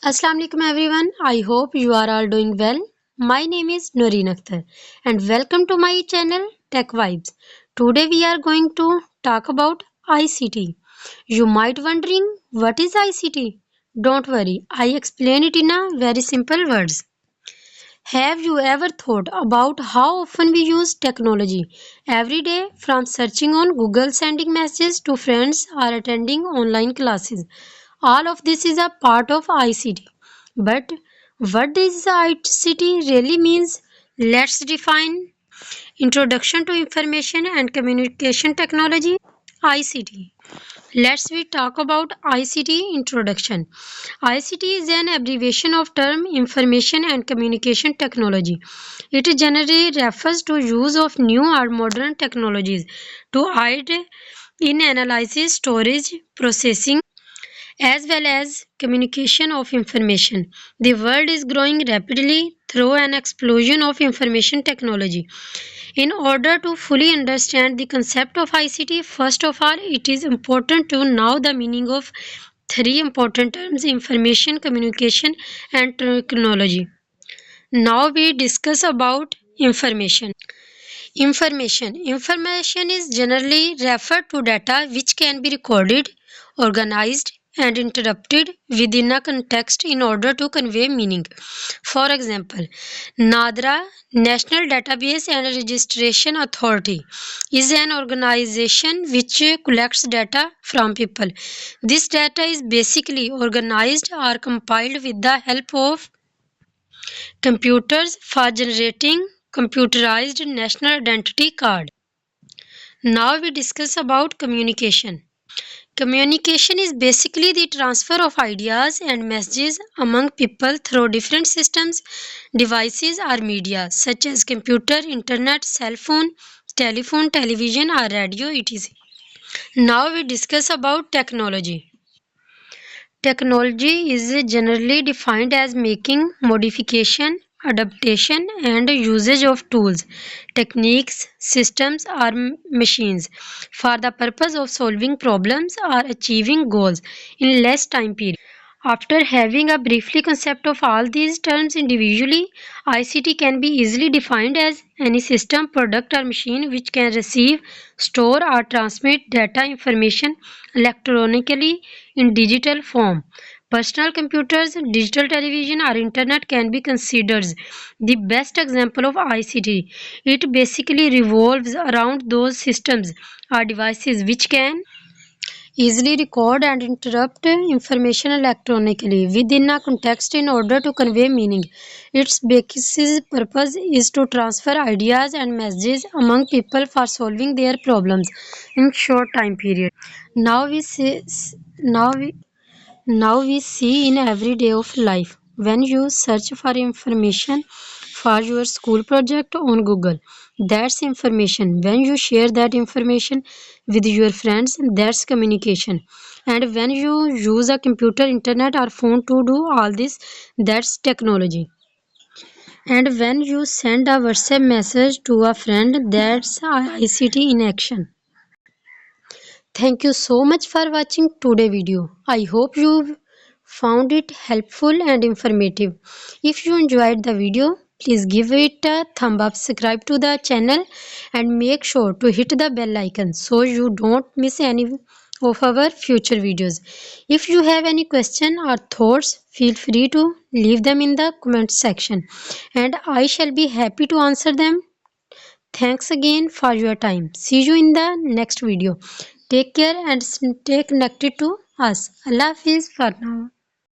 Assalamu alaikum everyone. I hope you are all doing well. My name is Noreen Akhtar and welcome to my channel Tech Vibes. Today we are going to talk about ICT. You might wondering what is ICT? Don't worry, I explain it in a very simple words. Have you ever thought about how often we use technology every day, from searching on Google, sending messages to friends, or attending online classes? All of this is a part of ICT. But what does ICT really means? Let's define Introduction to Information and Communication Technology, ICT. Let's we talk about ICT introduction. ICT is an abbreviation of term Information and Communication Technology. It generally refers to use of new or modern technologies to aid in analysis, storage, processing, as well as communication of information. The world is growing rapidly through an explosion of information technology. In order to fully understand the concept of ICT, first of all, it is important to know the meaning of three important terms: information, communication, and technology. Now we discuss about information. Information is generally referred to data which can be recorded, organized, and interpreted within a context in order to convey meaning. For example, NADRA, National Database and Registration Authority, is an organization which collects data from people. This data is basically organized or compiled with the help of computers for generating computerized national identity card. Now we discuss about communication. Communication is basically the transfer of ideas and messages among people through different systems, devices or media such as computer, internet, cell phone, telephone, television or radio etc. Now we discuss about technology. Technology is generally defined as making, modification, adaptation, and usage of tools, techniques, systems, or machines for the purpose of solving problems or achieving goals in less time period. After having a briefly concept of all these terms individually, ICT can be easily defined as any system, product, or machine which can receive, store, or transmit data information electronically in digital form. Personal computers, digital television, or internet can be considered the best example of ICT. It basically revolves around those systems or devices which can easily record and interrupt information electronically within a context in order to convey meaning. Its basic purpose is to transfer ideas and messages among people for solving their problems in short time period. Now we see now we now we see in every day of life when you search for information for your school project on Google. That's information. When you share that information with your friends, that's communication. And when you use a computer, internet, or phone to do all this, that's technology. And when you send a WhatsApp message to a friend, that's ICT in action. Thank you so much for watching today video. I hope you found it helpful and informative. If you enjoyed the video, please give it a thumb up, subscribe to the channel and make sure to hit the bell icon so you don't miss any of our future videos. If you have any question or thoughts, feel free to leave them in the comment section and I shall be happy to answer them. Thanks again for your time. See you in the next video. Take care and stay connected to us. Allah Hafiz for now.